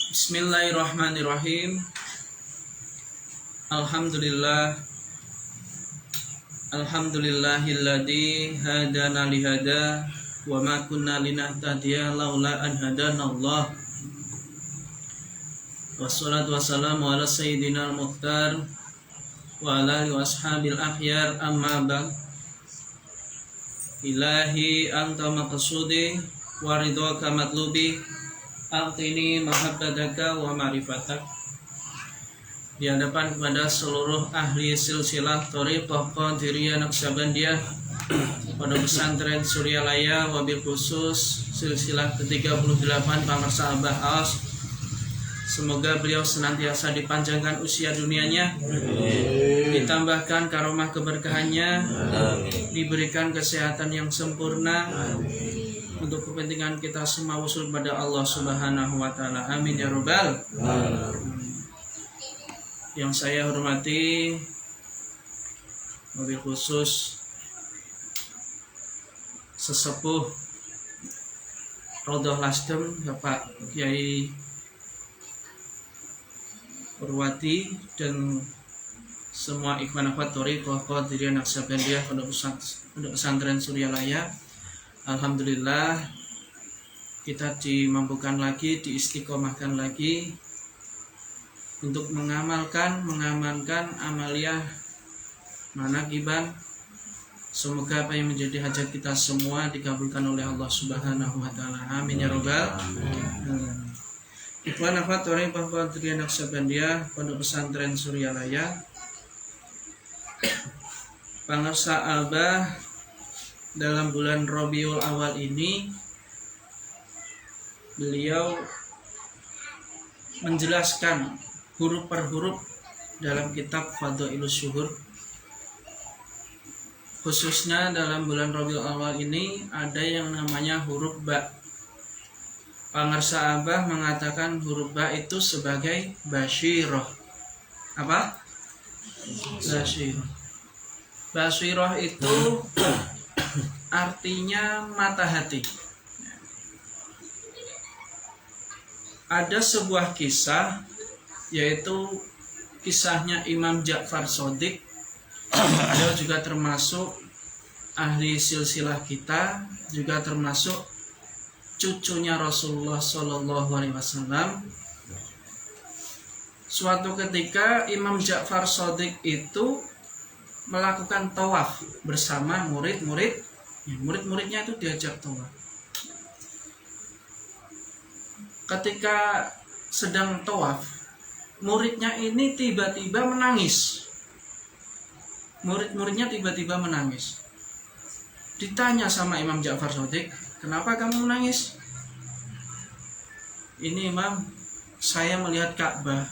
Bismillahirrahmanirrahim. Alhamdulillahilladzi hadana lihada wa ma kunna linahtadiya laula an hadanallah. Wassalatu wassalamu ala sayyidina al-mukhtar wa ala alihi wa ashabil akhyar, amma ba'd. Ilahi anta maqsudi wa ridwaka matlubi, a'tini mahabbataka wa ma'rifatak. Di hadapan kepada seluruh ahli silsilah thariqah Qadiriyah Naqsabandiyah, Pondok Pesantren Suryalaya, wabil khusus silsilah ke-38 Pamersa Abah Aus. Semoga beliau senantiasa dipanjangkan usia dunianya, ditambahkan karomah keberkahannya, diberikan kesehatan yang sempurna, untuk kepentingan kita semua usul pada Allah Subhanahu wa taala. Amin ya rabbal alamin. Yang saya hormati wabil khusus sesepuh Raudhah Lasdem Bapak Kiai Purwati dan semua ikhwan akhwat thariqah Qadiriyah Naqsabandiyah Pondok Pesantren Suryalaya. Alhamdulillah kita dimampukan lagi, diistiqomahkan lagi untuk mengamankan amaliyah manaqiban. Semoga apa yang menjadi hajat kita semua dikabulkan oleh Allah Subhanahu wa taala. Amin ya rabbal alamin. Ikhwan akhwat thariqah Qadiriyah Naqsabandiyah Pondok Pesantren Suryalaya, Pamersa Abah, dalam bulan Rabiul Awal ini beliau menjelaskan huruf per huruf dalam kitab Fadhailus Syuhur. Khususnya dalam bulan Rabiul Awal ini ada yang namanya huruf ba. Pamersa Abah mengatakan huruf ba itu sebagai basyirah. Apa? Basyirah. Basyirah itu artinya mata hati. Ada sebuah kisah, yaitu kisahnya Imam Ja'far Shadiq. Beliau juga termasuk ahli silsilah kita, juga termasuk cucunya Rasulullah SAW. Suatu ketika Imam Ja'far Shadiq itu melakukan tawaf bersama murid-muridnya itu diajak tawaf. Ketika sedang tawaf, muridnya ini tiba-tiba menangis. Murid-muridnya tiba-tiba menangis. Ditanya sama Imam Ja'far Shadiq, "Kenapa kamu menangis?" "Ini Imam, saya melihat Ka'bah.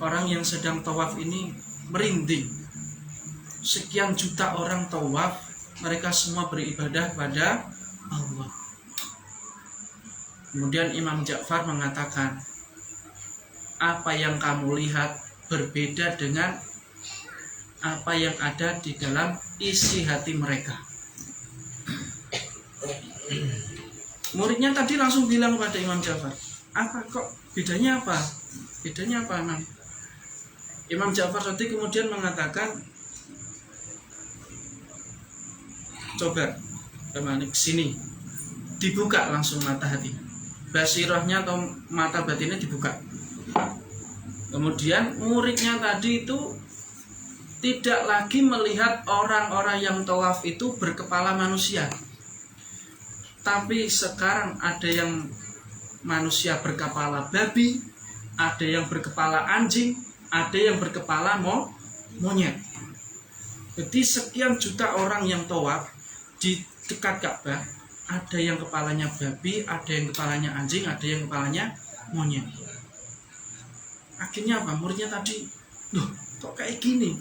Orang yang sedang tawaf ini merinding. Sekian juta orang tawaf, mereka semua beribadah pada Allah." Kemudian Imam Ja'far mengatakan, "Apa yang kamu lihat berbeda dengan apa yang ada di dalam isi hati mereka." Muridnya tadi langsung bilang pada Imam Ja'far, "Apa kok bedanya apa? Bedanya apa, Imam?" Imam Ja'far tadi kemudian mengatakan, "Coba kemana kesini, dibuka langsung mata hati, basirahnya atau mata batinnya dibuka." Kemudian muridnya tadi itu tidak lagi melihat orang-orang yang tawaf itu berkepala manusia, tapi sekarang ada yang manusia berkepala babi, ada yang berkepala anjing, ada yang berkepala monyet. Jadi sekian juta orang yang tawaf di dekat Ka'bah, ada yang kepalanya babi, ada yang kepalanya anjing, ada yang kepalanya monyet. Akhirnya apa? Muridnya tadi, "Loh, kok kayak gini?"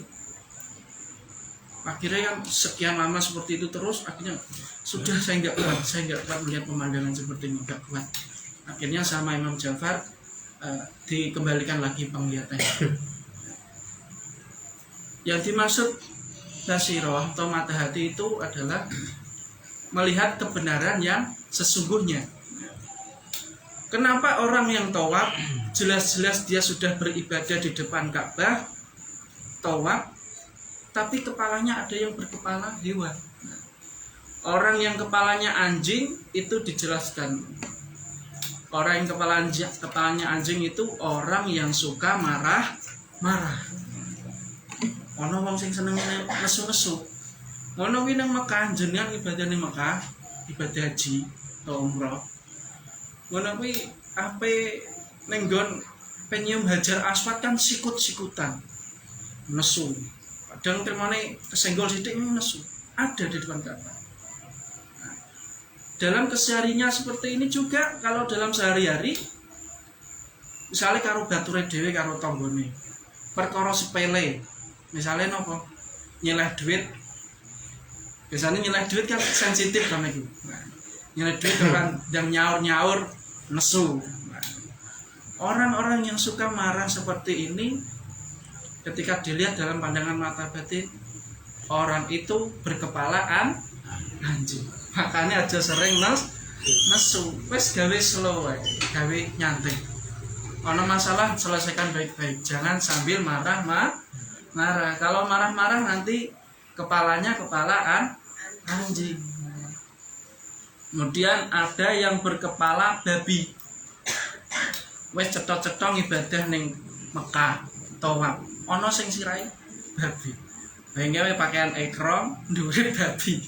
Akhirnya kan sekian lama seperti itu terus, akhirnya sudah saya nggak kuat melihat pemandangan seperti ini, nggak kuat. Akhirnya sama Imam Ja'far dikembalikan lagi penglihatannya. Yang dimaksud basirah atau mata hati itu adalah melihat kebenaran yang sesungguhnya. Kenapa orang yang tawaf jelas-jelas dia sudah beribadah di depan Ka'bah, tawaf, tapi kepalanya ada yang berkepala hewan. Orang yang kepalanya anjing itu dijelaskan. Orang yang kepalanya anjing itu orang yang suka marah. Ono wong sing seneng nesu-nesu. Ono kuwi nang Mekah, jenengan ibadah ning Mekah, ibadah haji atau umrah. Ngono kuwi ape ning nggon penyium Hajar Aswad kan sikut-sikutan. Nesu. Kadang termane kesenggol sithik nesu. Ada di depan Ka'bah. Nah, dalam kesehariannya seperti ini juga kalau dalam sehari-hari misalnya karo bature dhewe karo tanggane. Perkara sepele. Misalnya nopo? Nyeleh duit. Biasanya nyeleh duit kan sensitif kan iki. Nah, nyeleh duit orang yang nyaur-nyaur nesu. Orang-orang yang suka marah seperti ini ketika dilihat dalam pandangan mata batin, orang itu berkepalaan anjing. Makanya aja sering nesu. Wes gawe slow wae, gawe nyantai. Ono masalah selesaikan baik-baik, jangan sambil marah. Kalau marah-marah nanti kepalanya kepalaan anjing. Kemudian ada yang berkepala babi. Wes cetok-cetok ibadah ning Mekah, tawaf. Ono sing sirahe babi. Gawe pakaian ihram dhuwure babi.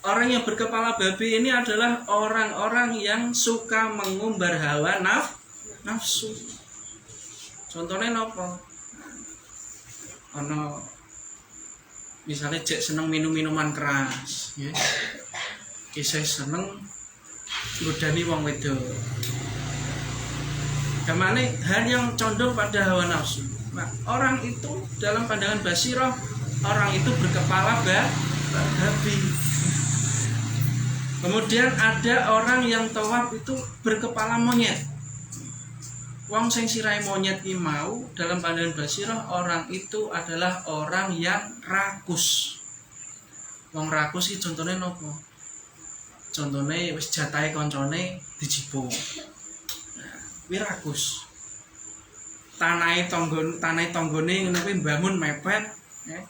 Orang yang berkepala babi ini adalah orang-orang yang suka mengumbar hawa nafsu. Contohnya nopo? Ono misalnya cek seneng minum-minuman keras, ya. Kisah seneng godani wong wedok. Gamane hal yang condong pada hawa nafsu. Nah, orang itu dalam pandangan Basirah, orang itu berkepala babi. Kemudian ada orang yang tawaf itu berkepala monyet. Wong sing sirahe monyet ki mau dalam pandangan Basirah, orang itu adalah orang yang rakus. Wong rakus ki contohnya nopo? Contohnya wis jatahe koncone dijipuk. Nah, kuwi rakus. Tanahe tanggone ngono kuwi mbangun mepet, ya.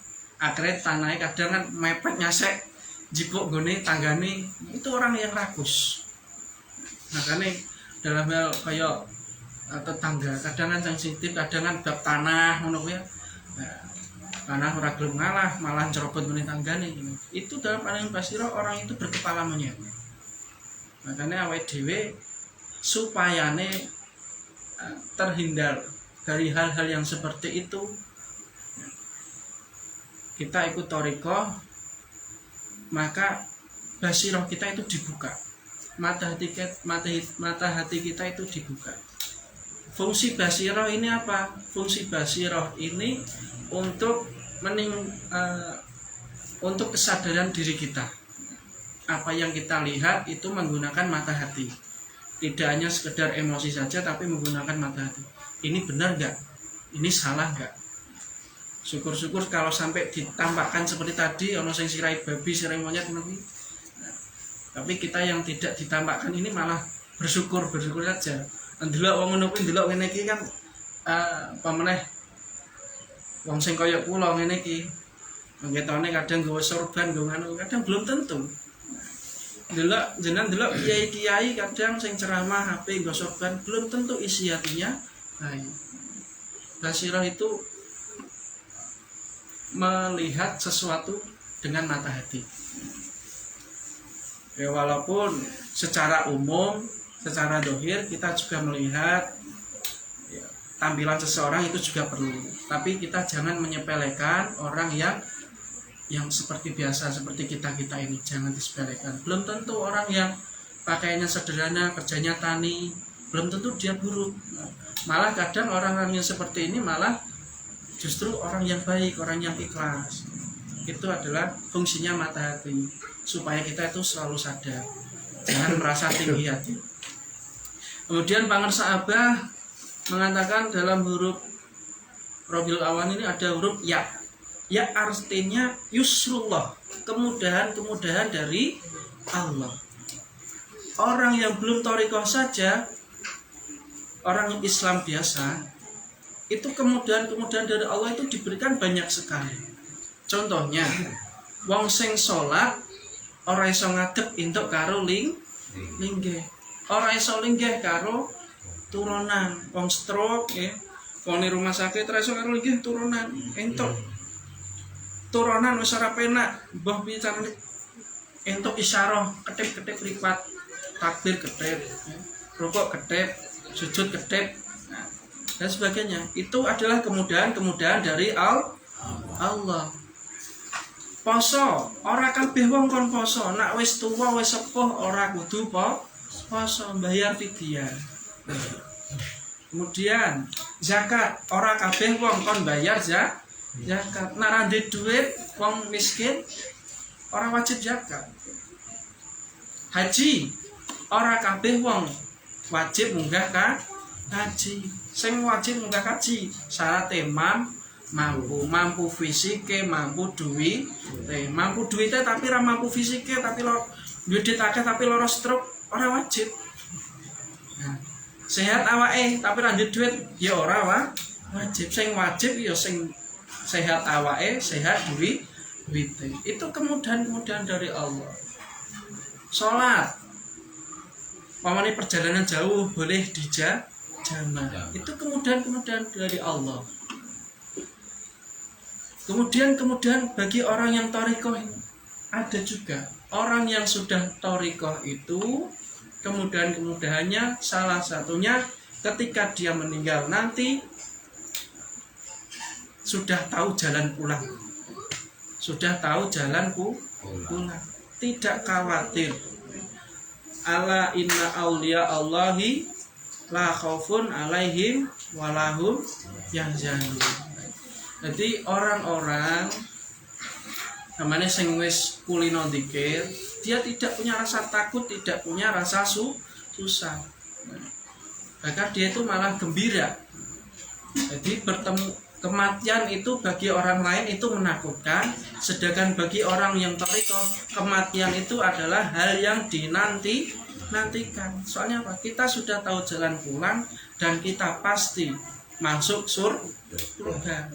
Akhirnya tanahe kadang kan mepet nyasek jipuk gone tanggane, itu orang yang rakus. Makanya dalam hal kayak tetangga kadang kan sensitif, kadang kan bab tanah ngono kuwi ya. Nah, tanah ora gelem ngalah, malah cerobot meneh tanggane. Itu dalam pandangan Basirah orang itu berkepala monyet. Makanya awake dhewe supayane terhindar dari hal-hal yang seperti itu, kita ikut thariqah, maka Basirah kita itu dibuka, mata hati kita itu dibuka. Fungsi Basirah ini apa? Fungsi Basirah ini untuk untuk kesadaran diri kita. Apa yang kita lihat itu menggunakan mata hati. Tidak hanya sekedar emosi saja, tapi menggunakan mata hati. Ini benar nggak? Ini salah nggak? Syukur-syukur kalau sampai ditampakkan seperti tadi, ono sing sirai babi, sirai monyet nanti. Nah, tapi kita yang tidak ditampakkan ini malah bersyukur saja. Ndelok wong ngono kuwi, ndelok ngene iki kan apa meneh wong sing kaya kula ngene iki. Ngetone kadang nggawa sorban, nggo kadang belum tentu. Ndelok jenengan ndelok kiai-kiai kadang sing ceramah HP nggo sorban belum tentu isi hatinya baik. Basirah itu melihat sesuatu dengan mata hati. Ya, walaupun secara umum, secara dohir kita juga melihat ya, tampilan seseorang itu juga perlu. Tapi kita jangan menyepelekan orang yang seperti biasa, seperti kita ini, jangan disepelekan. Belum tentu orang yang pakaiannya sederhana, kerjanya tani, belum tentu dia buruk. Malah kadang orang-orang yang seperti ini malah justru orang yang baik, orang yang ikhlas. Itu adalah fungsinya mata hati, supaya kita itu selalu sadar, jangan merasa tinggi hati. Kemudian Pangersa Abah mengatakan dalam huruf Rabiul Awan ini ada huruf ya. Ya artinya yusrullah, kemudahan dari Allah. orang yang belum thariqah saja, orang Islam biasa, itu kemudahan dari Allah itu diberikan banyak sekali. Contohnya, wong sing sholat ora iso ngadeg entuk karo linggih. Ora iso linggih karo turunan. Wong stroke ya, wong di rumah sakit ora iso karo linggih turunan entuk. Turunan wis ora penak, mbah piye carane entuk isyarah ketip-ketip lipat, takbir ketip, rukuk ketip, sujud ketip, dan sebagainya. Itu adalah kemudahan dari Allah. Poso, ora kabeh wong kon poso. Nak wis tuwa wis sepuh ora kudu poso, bayar fidyah. Kemudian zakat, ora kabeh wong kon bayar zakat. Nak ra ndek dhuwit wong miskin ora wajib zakat. Haji, ora kabeh wong wajib munggah haji. Sing wajib munggah haji syaratnya mampu fisike, mampu duwite tapi ra mampu fisike, tapi duit akeh tapi lara stroke ora wajib. Nah, sehat awake tapi ra duit ya ora wajib. Sing wajib ya sing sehat awake, sehat duwite. Itu kemudahan dari Allah. Salat, pamane perjalanan jauh boleh dijamaah. Itu kemudahan dari Allah. Kemudian bagi orang yang thariqah ada juga. Orang yang sudah thariqah itu kemudahannya salah satunya ketika dia meninggal nanti sudah tahu jalan pulang. Tidak khawatir. Ala inna auliya Allahi la khaufun alaihim walahum yahzanun. Jadi orang-orang namanya sing wis kulino dzikir, dia tidak punya rasa takut, tidak punya rasa susah. Bahkan dia itu malah gembira. Jadi kematian itu bagi orang lain itu menakutkan, sedangkan bagi orang yang thariqah kematian itu adalah hal yang dinantikan. Soalnya apa? Kita sudah tahu jalan pulang dan kita pasti masuk surga.